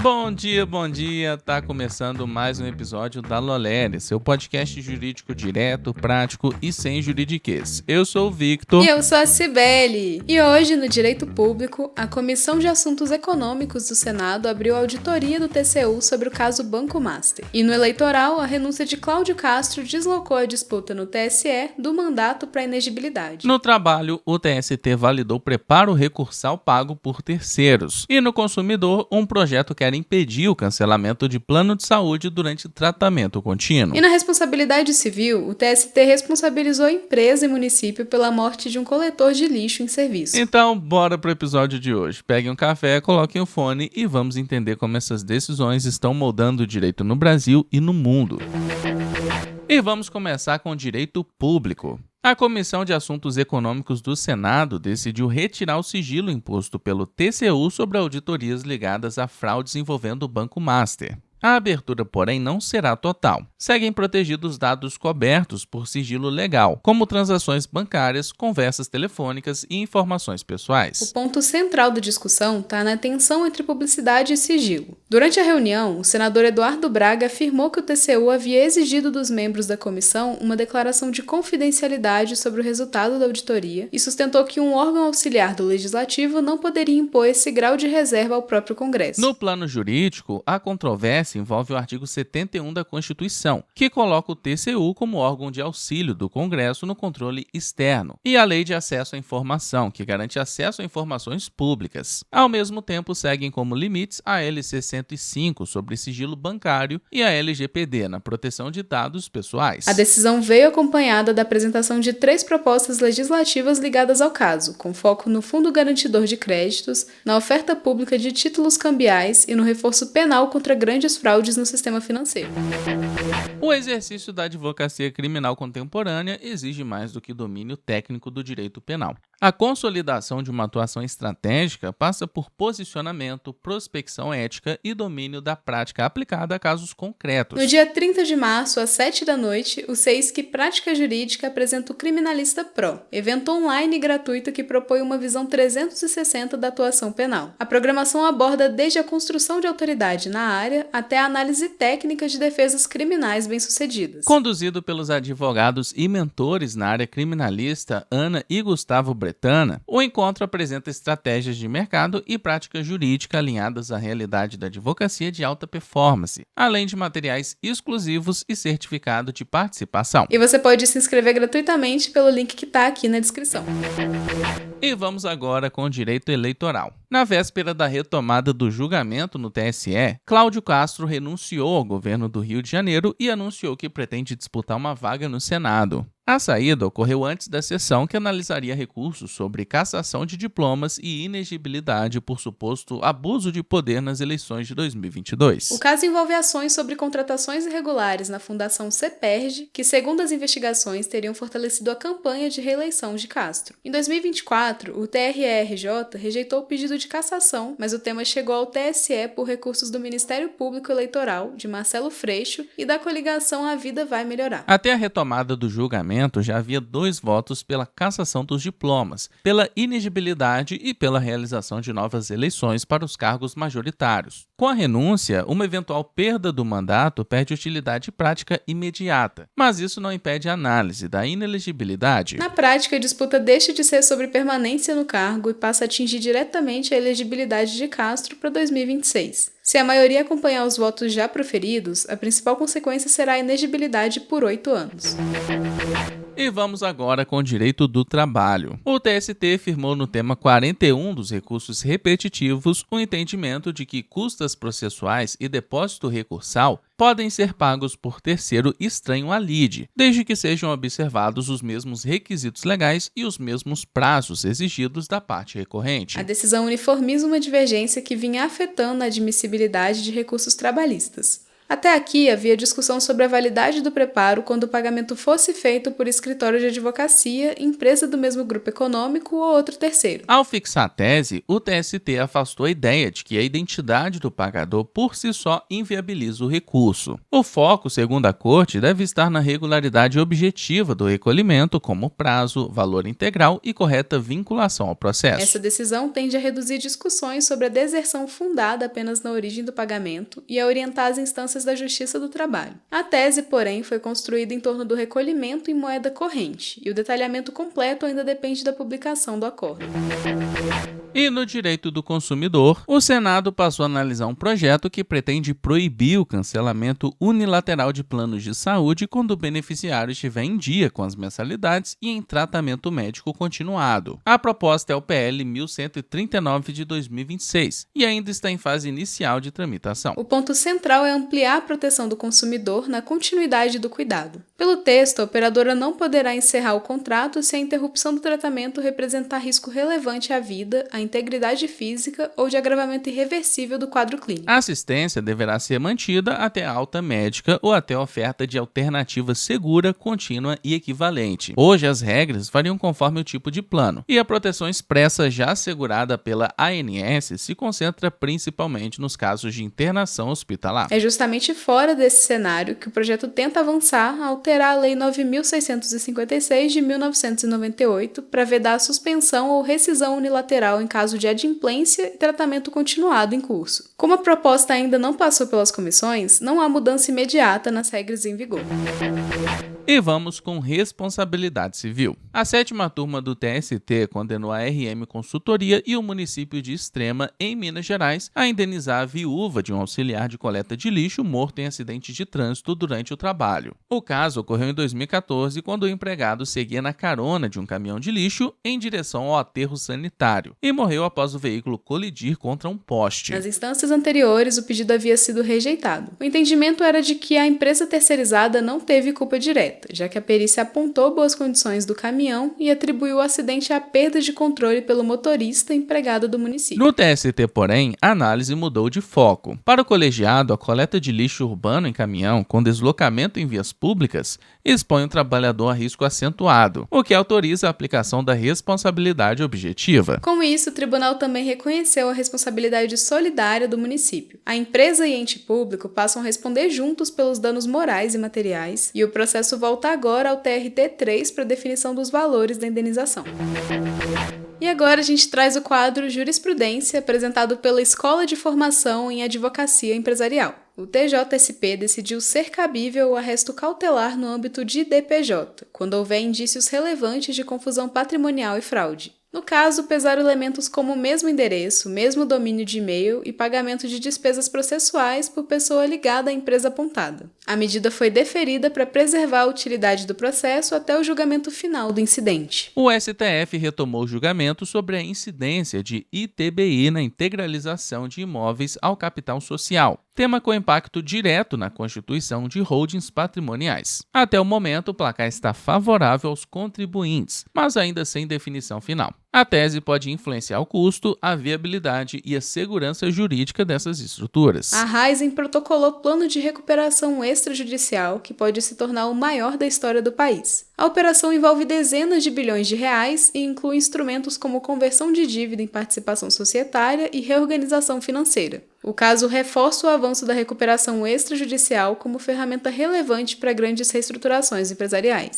Bom dia, tá começando mais um episódio da Lolere, seu podcast jurídico direto, prático e sem juridiquês. Eu sou o Victor. E eu sou a Cibele. E hoje, no Direito Público, a Comissão de Assuntos Econômicos do Senado abriu a auditoria do TCU sobre o caso Banco Master. E no eleitoral, a renúncia de Cláudio Castro deslocou a disputa no TSE do mandato para inegibilidade. No trabalho, o TST validou preparo recursal pago por terceiros. E no consumidor, um projeto quer impedir o cancelamento de plano de saúde durante tratamento contínuo. E na responsabilidade civil, o TST responsabilizou a empresa e município pela morte de um coletor de lixo em serviço. Então, bora pro episódio de hoje. Peguem um café, coloquem o fone e vamos entender como essas decisões estão moldando o direito no Brasil e no mundo. E vamos começar com o direito público. A Comissão de Assuntos Econômicos do Senado decidiu retirar o sigilo imposto pelo TCU sobre auditorias ligadas a fraudes envolvendo o Banco Master. A abertura, porém, não será total. Seguem protegidos dados cobertos por sigilo legal, como transações bancárias, conversas telefônicas e informações pessoais. O ponto central da discussão está na tensão entre publicidade e sigilo. Durante a reunião, o senador Eduardo Braga afirmou que o TCU havia exigido dos membros da comissão uma declaração de confidencialidade sobre o resultado da auditoria e sustentou que um órgão auxiliar do Legislativo não poderia impor esse grau de reserva ao próprio Congresso. No plano jurídico, a controvérsia envolve o artigo 71 da Constituição, que coloca o TCU como órgão de auxílio do Congresso no controle externo, e a Lei de Acesso à Informação, que garante acesso a informações públicas. Ao mesmo tempo, seguem como limites a LC 105 sobre sigilo bancário e a LGPD na proteção de dados pessoais. A decisão veio acompanhada da apresentação de 3 propostas legislativas ligadas ao caso, com foco no Fundo Garantidor de Créditos, na oferta pública de títulos cambiais e no reforço penal contra grandes fraudes no sistema financeiro. O exercício da advocacia criminal contemporânea exige mais do que domínio técnico do direito penal. A consolidação de uma atuação estratégica passa por posicionamento, prospecção ética e domínio da prática aplicada a casos concretos. No dia 30 de março, às 7h, o CEISC Prática Jurídica apresenta o Criminalista Pro, evento online gratuito que propõe uma visão 360 da atuação penal. A programação aborda desde a construção de autoridade na área até a análise técnica de defesas criminais bem-sucedidas. Conduzido pelos advogados e mentores na área criminalista Ana e Gustavo Bretana, o encontro apresenta estratégias de mercado e prática jurídica alinhadas à realidade da advocacia de alta performance, além de materiais exclusivos e certificado de participação. E você pode se inscrever gratuitamente pelo link que está aqui na descrição. E vamos agora com o direito eleitoral. Na véspera da retomada do julgamento no TSE, Cláudio Castro renunciou ao governo do Rio de Janeiro e anunciou que pretende disputar uma vaga no Senado. A saída ocorreu antes da sessão que analisaria recursos sobre cassação de diplomas e inegibilidade por suposto abuso de poder nas eleições de 2022. O caso envolve ações sobre contratações irregulares na Fundação CEPERJ, que, segundo as investigações, teriam fortalecido a campanha de reeleição de Castro. Em 2024, o TRE-RJ rejeitou o pedido de cassação, mas o tema chegou ao TSE por recursos do Ministério Público Eleitoral, de Marcelo Freixo, e da coligação A Vida Vai Melhorar. Até a retomada do julgamento, já havia 2 votos pela cassação dos diplomas, pela inegibilidade e pela realização de novas eleições para os cargos majoritários. Com a renúncia, uma eventual perda do mandato perde utilidade prática imediata, mas isso não impede a análise da inelegibilidade. Na prática, a disputa deixa de ser sobre permanência no cargo e passa a atingir diretamente a elegibilidade de Castro para 2026. Se a maioria acompanhar os votos já proferidos, a principal consequência será a inegibilidade por 8 anos. E vamos agora com o direito do trabalho. O TST firmou no tema 41 dos recursos repetitivos o entendimento de que custas processuais e depósito recursal podem ser pagos por terceiro estranho à lide, desde que sejam observados os mesmos requisitos legais e os mesmos prazos exigidos da parte recorrente. A decisão uniformiza uma divergência que vinha afetando a admissibilidade de recursos trabalhistas. Até aqui havia discussão sobre a validade do preparo quando o pagamento fosse feito por escritório de advocacia, empresa do mesmo grupo econômico ou outro terceiro. Ao fixar a tese, o TST afastou a ideia de que a identidade do pagador por si só inviabiliza o recurso. O foco, segundo a Corte, deve estar na regularidade objetiva do recolhimento, como prazo, valor integral e correta vinculação ao processo. Essa decisão tende a reduzir discussões sobre a deserção fundada apenas na origem do pagamento e a orientar as instâncias da Justiça do Trabalho. A tese, porém, foi construída em torno do recolhimento em moeda corrente, e o detalhamento completo ainda depende da publicação do acordo. E no direito do consumidor, o Senado passou a analisar um projeto que pretende proibir o cancelamento unilateral de planos de saúde quando o beneficiário estiver em dia com as mensalidades e em tratamento médico continuado. A proposta é o PL 1139 de 2026 e ainda está em fase inicial de tramitação. O ponto central é ampliar a proteção do consumidor na continuidade do cuidado. Pelo texto, a operadora não poderá encerrar o contrato se a interrupção do tratamento representar risco relevante à vida, à integridade física ou de agravamento irreversível do quadro clínico. A assistência deverá ser mantida até a alta médica ou até a oferta de alternativa segura, contínua e equivalente. Hoje, as regras variam conforme o tipo de plano, e a proteção expressa já assegurada pela ANS se concentra principalmente nos casos de internação hospitalar. É justamente fora desse cenário que o projeto tenta avançar a alterar a Lei 9.656 de 1998 para vedar a suspensão ou rescisão unilateral em caso de adimplência e tratamento continuado em curso. Como a proposta ainda não passou pelas comissões, não há mudança imediata nas regras em vigor. E vamos com responsabilidade civil. A 7ª turma do TST condenou a RM Consultoria e o município de Extrema, em Minas Gerais, a indenizar a viúva de um auxiliar de coleta de lixo morto em acidente de trânsito durante o trabalho. O caso ocorreu em 2014, quando o empregado seguia na carona de um caminhão de lixo em direção ao aterro sanitário e morreu após o veículo colidir contra um poste. Nas instâncias anteriores, o pedido havia sido rejeitado. O entendimento era de que a empresa terceirizada não teve culpa direta, já que a perícia apontou boas condições do caminhão e atribuiu o acidente à perda de controle pelo motorista empregado do município. No TST, porém, a análise mudou de foco. Para o colegiado, a coleta de lixo urbano em caminhão com deslocamento em vias públicas expõe o trabalhador a risco acentuado, o que autoriza a aplicação da responsabilidade objetiva. Com isso, o tribunal também reconheceu a responsabilidade solidária do município. A empresa e ente público passam a responder juntos pelos danos morais e materiais, e o processo volta agora ao TRT3 para definição dos valores da indenização. E agora a gente traz o quadro Jurisprudência, apresentado pela Escola de Formação em Advocacia Empresarial. O TJSP decidiu ser cabível o arresto cautelar no âmbito de DPJ, quando houver indícios relevantes de confusão patrimonial e fraude. No caso, pesaram elementos como o mesmo endereço, mesmo domínio de e-mail e pagamento de despesas processuais por pessoa ligada à empresa apontada. A medida foi deferida para preservar a utilidade do processo até o julgamento final do incidente. O STF retomou o julgamento sobre a incidência de ITBI na integralização de imóveis ao capital social, tema com impacto direto na constituição de holdings patrimoniais. Até o momento, o placar está favorável aos contribuintes, mas ainda sem definição final. A tese pode influenciar o custo, a viabilidade e a segurança jurídica dessas estruturas. A Raizen protocolou plano de recuperação extrajudicial que pode se tornar o maior da história do país. A operação envolve dezenas de bilhões de reais e inclui instrumentos como conversão de dívida em participação societária e reorganização financeira. O caso reforça o avanço da recuperação extrajudicial como ferramenta relevante para grandes reestruturações empresariais.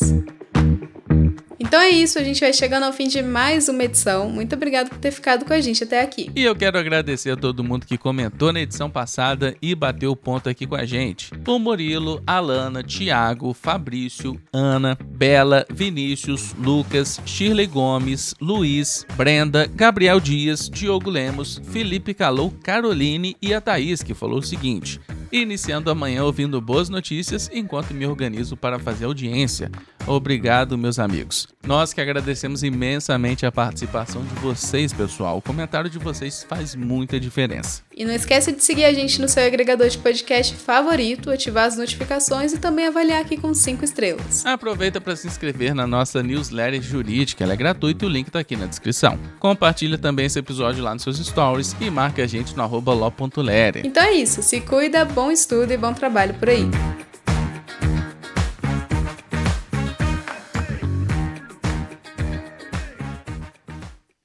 Então é isso, a gente vai chegando ao fim de mais uma edição. Muito obrigado por ter ficado com a gente até aqui. E eu quero agradecer a todo mundo que comentou na edição passada e bateu o ponto aqui com a gente. O Murilo, Alana, Thiago, Fabrício, Ana, Bela, Vinícius, Lucas, Shirley Gomes, Luiz, Brenda, Gabriel Dias, Diogo Lemos, Felipe Calou, Caroline e a Thaís, que falou o seguinte: iniciando amanhã ouvindo boas notícias enquanto me organizo para fazer audiência. Obrigado, meus amigos. Nós que agradecemos imensamente a participação de vocês, pessoal. O comentário de vocês faz muita diferença. E não esquece de seguir a gente no seu agregador de podcast favorito, ativar as notificações e também avaliar aqui com 5 estrelas. Aproveita para se inscrever na nossa newsletter jurídica, ela é gratuita e o link tá aqui na descrição. Compartilha também esse episódio lá nos seus stories e marca a gente no @lo.lere. Então é isso, se cuida, bom estudo e bom trabalho por aí.